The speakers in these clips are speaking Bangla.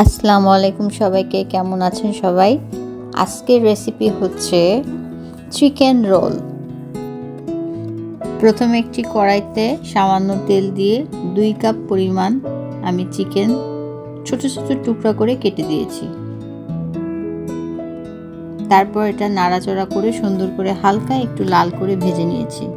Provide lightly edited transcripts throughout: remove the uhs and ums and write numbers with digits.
আসসালামু আলাইকুম সবাইকে, কেমন আছেন সবাই? আজকের রেসিপি হচ্ছে চিকেন রোল। প্রথমে একটি কড়াইতে সামান্য তেল দিয়ে 2 কাপ পরিমাণ আমি চিকেন ছোট ছোট টুকরা করে কেটে দিয়েছি। তারপর এটা নাড়াচাড়া করে সুন্দর করে হালকা একটু লাল করে ভেজে নিয়েছি।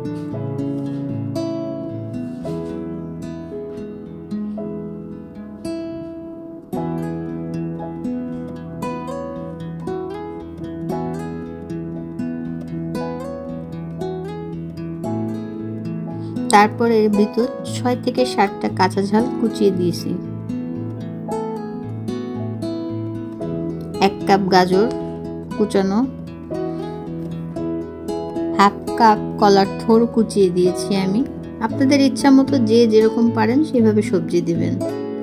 তারপর এর ভিতর 6 থেকে 7টা কাঁচা ঝাল কুচিয়ে দিয়েছি। 1 কাপ গাজর কুচানো, হাফ কাপ কলার থোর কুচিয়ে দিয়েছি আমি। আপনাদের ইচ্ছা মতো যে যেরকম পারেন সেভাবে সবজি দিবেন।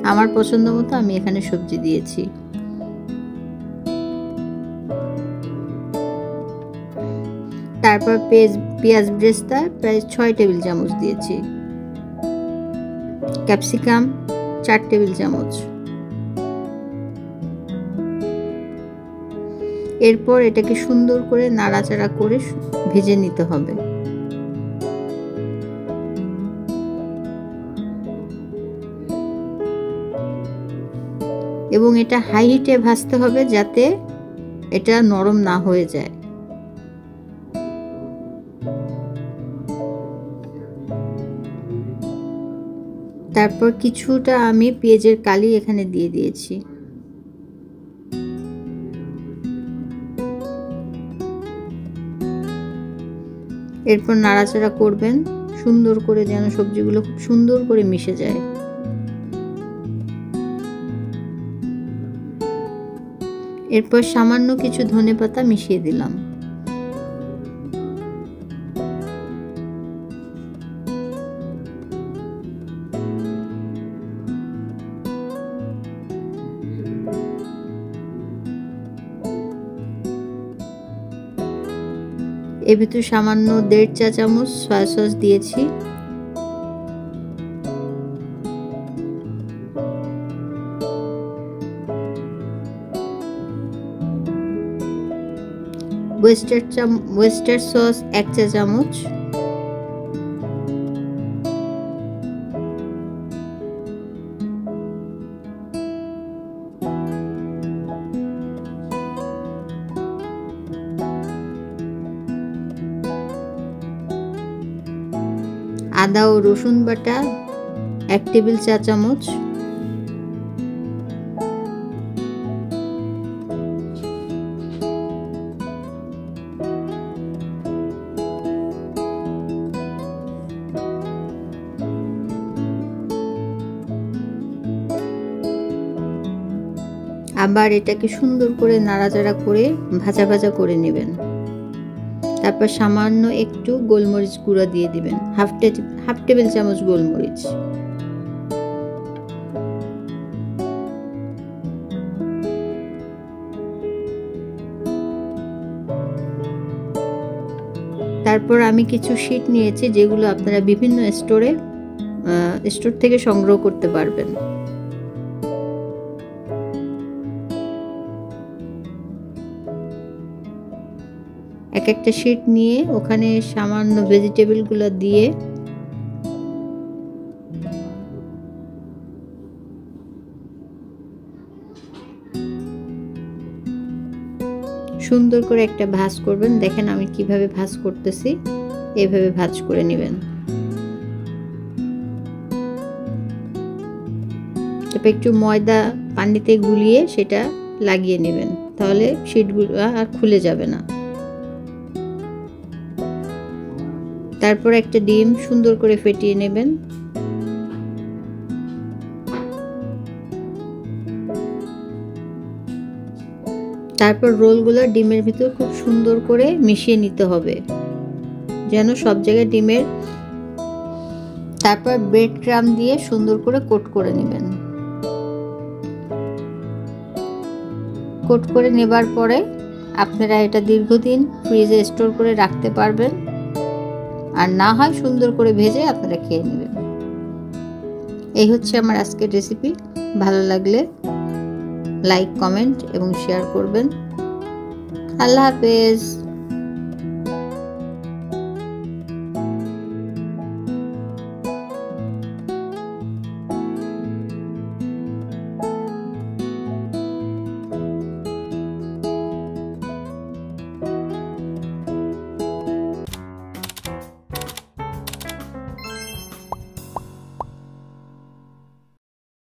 আমার পছন্দ মতো আমি এখানে সবজি দিয়েছি। তারপর পেঁয়াজ ব্রেস্তা প্রায় 6 টেবিল চামচ দিয়েছি। ক্যাপসিকাম 4 টেবিল চামচ। এরপর এটাকে সুন্দর করে নাড়াচাড়া করে ভেজে নিতে হবে। এবং এটা হাই হিটে ভাজতে হবে যাতে এটা নরম না হয়ে যায়। তারপর কিছুটা আমি পেঁয়াজের কালি এখানে দিয়ে দিয়েছি। এরপর নাড়াচাড়া করবেন সুন্দর করে যেন সবজিগুলো খুব সুন্দর করে মিশে যায়। এরপর সামান্য কিছু ধনেপাতা মিশিয়ে দিলাম। এর ভিতরে সামান্য 1.5 চা চামচ সয়া সস দিয়েছি। ওয়েস্টার সস 1 চা চামচ। আদা ও রসুন বাটা 1 টেবিল চা চামচ। আবার এটাকে সুন্দর করে নাড়াচাড়া করে ভাজা ভাজা করে নেবেন। তারপর সামান্য একটু গোলমরিচ গুঁড়া দিয়ে দিবেন, হাফ টেবিল চামচ গোলমরিচ। তারপর আমি কিছু শীট নিয়েছি যেগুলো আপনারা বিভিন্ন স্টোর থেকে সংগ্রহ করতে পারবেন। এক একটা শীট নিয়ে ওখানে সামান্য ভেজিটেবলগুলো দিয়ে সুন্দর করে একটা ভাঁজ করবেন। দেখেন আমি কিভাবে ভাঁজ করতেছি, এইভাবে ভাঁজ করে নেবেন। তারপর একটু ময়দা পানিতে গুলিয়ে সেটা লাগিয়ে নেবেন, তাহলে শীটগুলো আর খুলে যাবে না। তারপর একটা ডিম সুন্দর করে ফেটিয়ে নেবেন। তারপর রোলগুলো ডিমের ভিতর খুব সুন্দর করে মিশিয়ে নিতে হবে যেন সব জায়গায় ডিমের। তারপর ব্রেড ক্রাম্ব দিয়ে সুন্দর করে কোট করে নেবেন। কোট করে নেবার পরে আপনারা এটা দীর্ঘদিন ফ্রিজে স্টোর করে রাখতে পারবেন, আর না হয় সুন্দর করে ভেজে আপনারা খেয়ে নেবেন। এই হচ্ছে আমার আজকের রেসিপি। ভালো লাগলে লাইক, কমেন্ট এবং শেয়ার করবেন। আল্লাহ হাফেজ।